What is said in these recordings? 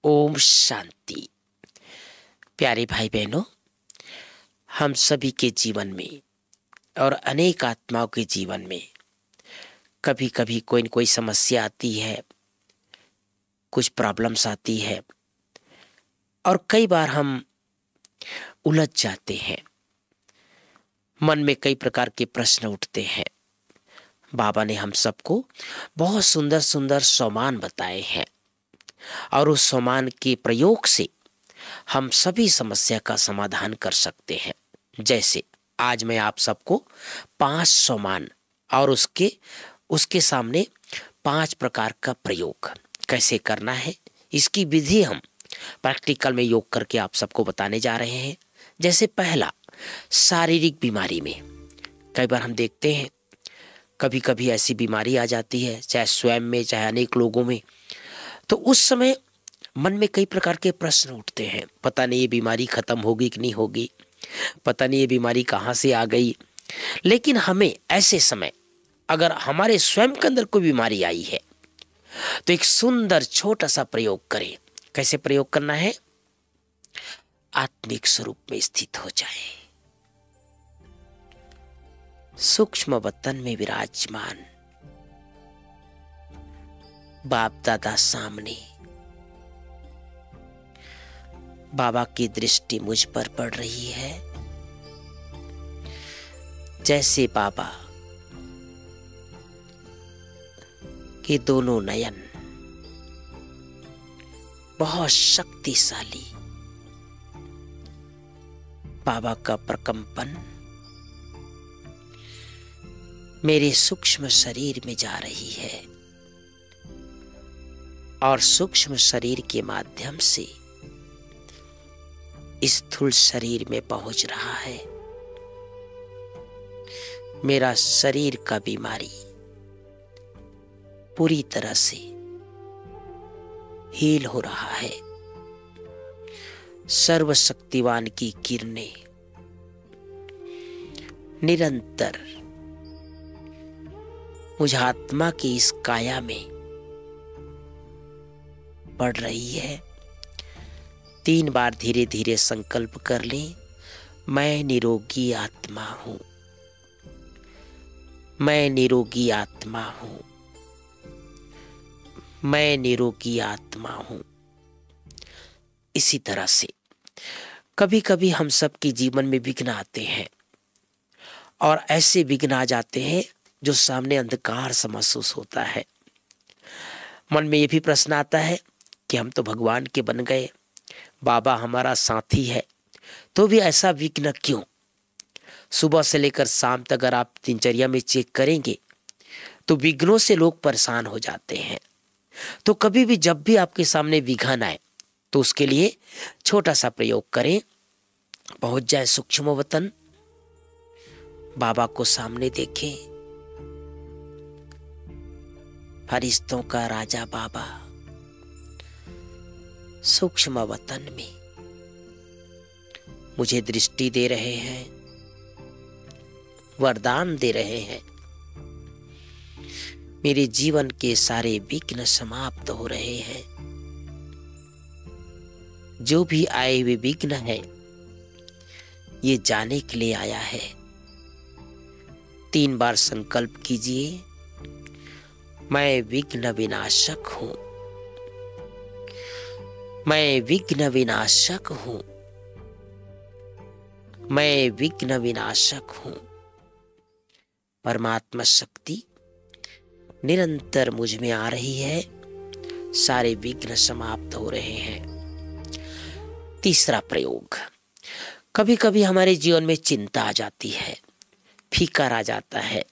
ओम शांति। प्यारे भाई बहनों, हम सभी के जीवन में और अनेक आत्माओं के जीवन में कभी कभी कोई न कोई समस्या आती है, कुछ प्रॉब्लम्स आती है और कई बार हम उलझ जाते हैं। मन में कई प्रकार के प्रश्न उठते हैं। बाबा ने हम सबको बहुत सुंदर सुंदर सोमान बताए हैं और उस सोमान के प्रयोग से हम सभी समस्या का समाधान कर सकते हैं। जैसे आज मैं आप सबको 5 सोमान और उसके सामने 5 प्रकार का प्रयोग कैसे करना है, इसकी विधि हम प्रैक्टिकल में योग करके आप सबको बताने जा रहे हैं। जैसे पहला, शारीरिक बीमारी में कई बार हम देखते हैं कभी कभी ऐसी बीमारी आ जाती है, चाहे स्वयं में चाहे अनेक लोगों में, तो उस समय मन में कई प्रकार के प्रश्न उठते हैं। पता नहीं ये बीमारी खत्म होगी कि नहीं होगी, पता नहीं ये बीमारी कहाँ से आ गई। लेकिन हमें ऐसे समय अगर हमारे स्वयं के अंदर कोई बीमारी आई है तो एक सुंदर छोटा सा प्रयोग करें। कैसे प्रयोग करना है? आत्मिक स्वरूप में स्थित हो जाए, सूक्ष्म वतन में विराजमान, बाप दादा सामने। बाबा की दृष्टि मुझ पर पड़ रही है, जैसे बाबा के दोनों नयन बहुत शक्तिशाली, बाबा का प्रकंपन मेरे सूक्ष्म शरीर में जा रही है और सूक्ष्म शरीर के माध्यम से स्थूल शरीर में पहुंच रहा है। मेरा शरीर का बीमारी पूरी तरह से हील हो रहा है। सर्वशक्तिवान की किरणें निरंतर मुझ आत्मा की इस काया में पड़ रही है। 3 बार धीरे धीरे संकल्प कर लें, मैं निरोगी आत्मा हूं, मैं निरोगी आत्मा हूं, मैं निरोगी आत्मा हूं। इसी तरह से कभी कभी हम सबके जीवन में विघ्न आते हैं और ऐसे विघ्न आ जाते हैं जो सामने अंधकार सा महसूस होता है। मन में यह भी प्रश्न आता है कि हम तो भगवान के बन गए, बाबा हमारा साथी है, तो भी ऐसा विघ्न क्यों? सुबह से लेकर शाम तक अगर आप दिनचर्या में चेक करेंगे तो विघ्नों से लोग परेशान हो जाते हैं। तो कभी भी जब भी आपके सामने विघ्न आए तो उसके लिए छोटा सा प्रयोग करें। पहुंच जाए सूक्ष्म वतन, बाबा को सामने देखें, फरिश्तों का राजा बाबा सूक्ष्म वतन में मुझे दृष्टि दे रहे हैं, वरदान दे रहे हैं। मेरे जीवन के सारे विघ्न समाप्त हो रहे हैं। जो भी आए हुए विघ्न है, ये जाने के लिए आया है। 3 बार संकल्प कीजिए, मैं विघ्न विनाशक हूं, मैं विघ्न विनाशक हूं, मैं विघ्न विनाशक हूं। परमात्मा शक्ति निरंतर मुझ में आ रही है, सारे विघ्न समाप्त हो रहे हैं। तीसरा प्रयोग, कभी कभी हमारे जीवन में चिंता आ जाती है, फिकर आ जाता है।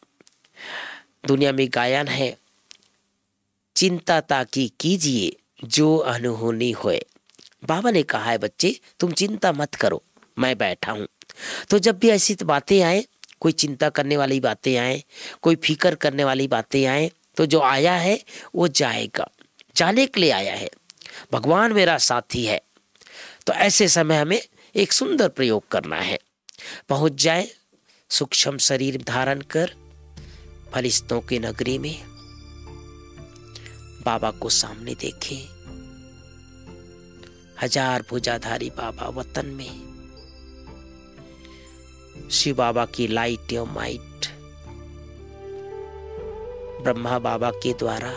दुनिया में गायन है, चिंता ताकि कीजिए जो अनहोनी होए। बाबा ने कहा है बच्चे तुम चिंता मत करो, मैं बैठा हूं। तो जब भी ऐसी बातें आए, कोई चिंता करने वाली बातें आए, कोई फिकर करने वाली बातें आए, तो जो आया है वो जाएगा, जाने के लिए आया है। भगवान मेरा साथी है। तो ऐसे समय हमें एक सुंदर प्रयोग करना है। पहुंच जाए सूक्ष्म शरीर धारण कर फरिश्तों की नगरी में, बाबा को सामने देखें, हजार भुजाधारी बाबा वतन में, शिव बाबा की लाइट और माइट ब्रह्मा बाबा के द्वारा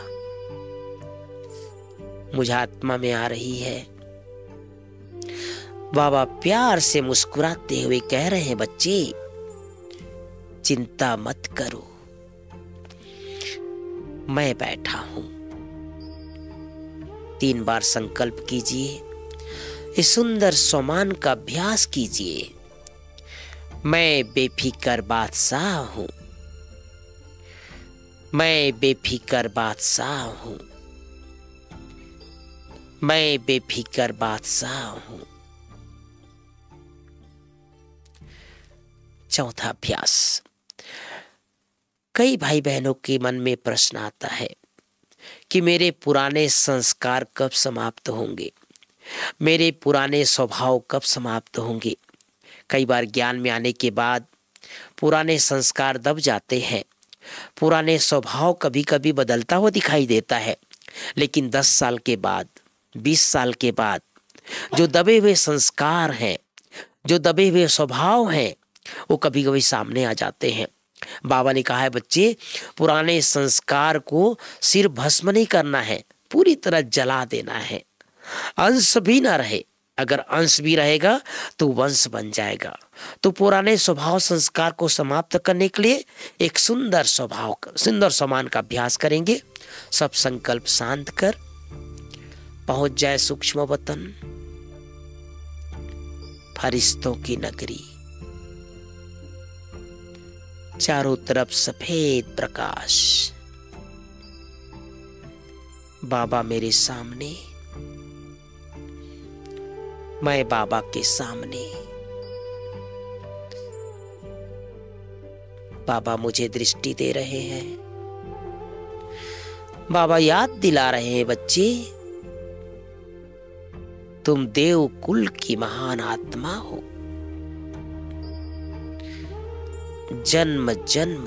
मुझे आत्मा में आ रही है। बाबा प्यार से मुस्कुराते हुए कह रहे हैं, बच्चे चिंता मत करो, मैं बैठा हूं। 3 बार संकल्प कीजिए, इस सुंदर सोमान का अभ्यास कीजिए। मैं बेफिक्र बादशाह हूं, मैं बेफिक्र बादशाह हूं, मैं बेफिक्र बादशाह हूं। चौथा अभ्यास। कई भाई बहनों के मन में प्रश्न आता है कि मेरे पुराने संस्कार कब समाप्त होंगे, मेरे पुराने स्वभाव कब समाप्त होंगे। कई बार ज्ञान में आने के बाद पुराने संस्कार दब जाते हैं, पुराने स्वभाव कभी कभी बदलता हुआ दिखाई देता है, लेकिन 10 साल के बाद, 20 साल के बाद जो दबे हुए संस्कार हैं, जो दबे हुए स्वभाव हैं, वो कभी कभी सामने आ जाते हैं। बाबा ने कहा है, बच्चे पुराने संस्कार को सिर्फ भस्म नहीं करना है, पूरी तरह जला देना है। अंश भी ना रहे, अगर अंश भी रहेगा तो वंश बन जाएगा। तो पुराने स्वभाव संस्कार को समाप्त करने के लिए एक सुंदर स्वभाव, सुंदर समान का अभ्यास करेंगे। सब संकल्प शांत कर पहुंच जाए सूक्ष्म वतन, फरिश्तों की नगरी। चारों तरफ सफेद प्रकाश, बाबा मेरे सामने, मैं बाबा के सामने। बाबा मुझे दृष्टि दे रहे हैं, बाबा याद दिला रहे हैं, बच्चे तुम देव कुल की महान आत्मा हो, जन्म जन्म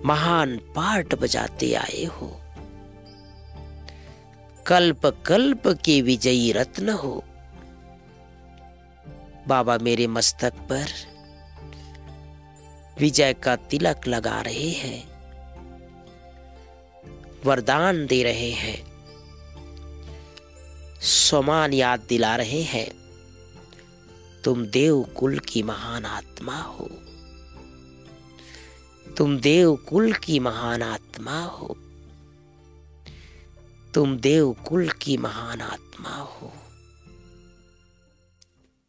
महान पाठ बजाते आए हो, कल्प कल्प के विजयी रत्न हो। बाबा मेरे मस्तक पर विजय का तिलक लगा रहे हैं, वरदान दे रहे हैं, सम्मान याद दिला रहे हैं, तुम देव कुल की महान आत्मा हो, तुम देव कुल की महान आत्मा हो, तुम देव कुल की महान आत्मा हो।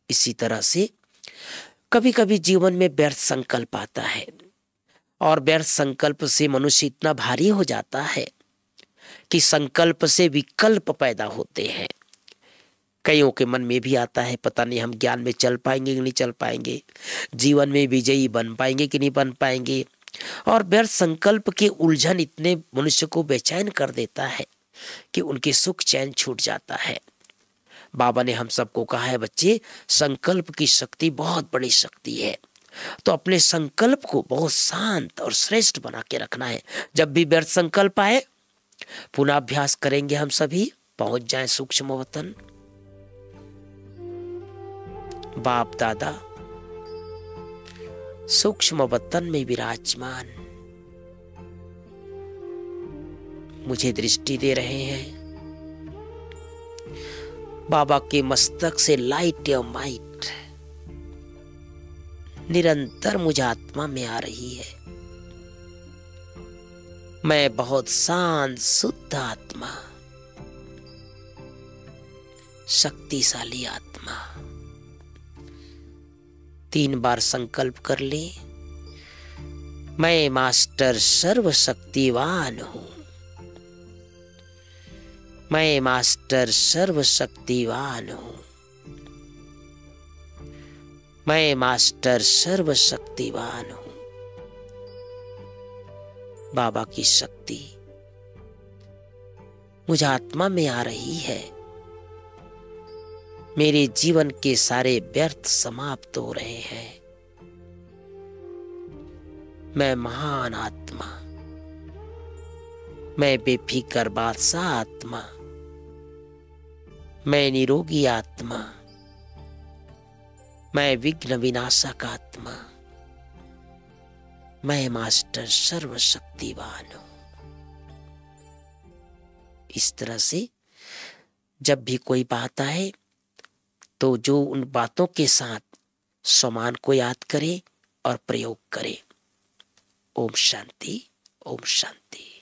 इसी तरह से कभी कभी जीवन में व्यर्थ संकल्प आता है, और व्यर्थ संकल्प से मनुष्य इतना भारी हो जाता है कि संकल्प से विकल्प पैदा होते हैं। कईयों के मन में भी आता है, पता नहीं हम ज्ञान में चल पाएंगे कि नहीं चल पाएंगे, जीवन में विजयी बन पाएंगे कि नहीं बन पाएंगे। और व्यर्थ संकल्प के उलझन इतने मनुष्य को बेचैन कर देता है कि उनके सुख चैन छूट जाता है। बाबा ने हम सबको कहा है, बच्चे संकल्प की शक्ति बहुत बड़ी शक्ति है, तो अपने संकल्प को बहुत शांत और श्रेष्ठ बना के रखना है। जब भी व्यर्थ संकल्प आए, पुनः अभ्यास करेंगे हम सभी, पहुंच जाएं सूक्ष्म वतन। बाप दादा सूक्ष्म वतन में विराजमान मुझे दृष्टि दे रहे हैं। बाबा के मस्तक से लाइट और माइट निरंतर मुझे आत्मा में आ रही है। मैं बहुत शांत शुद्ध आत्मा, शक्तिशाली आत्मा। 3 बार संकल्प कर ले, मैं मास्टर सर्वशक्तिवान हूं, मैं मास्टर सर्वशक्तिवान हूं, मैं मास्टर सर्वशक्तिवान हूं। बाबा की शक्ति मुझे आत्मा में आ रही है। मेरे जीवन के सारे व्यर्थ समाप्त हो रहे हैं। मैं महान आत्मा, मैं बेफिक्र बादशाह आत्मा, मैं निरोगी आत्मा, मैं विघ्न विनाशक आत्मा, मैं मास्टर सर्वशक्तिवान हूं। इस तरह से जब भी कोई बात आए तो जो उन बातों के साथ समान को याद करे और प्रयोग करे। ओम शांति, ओम शांति।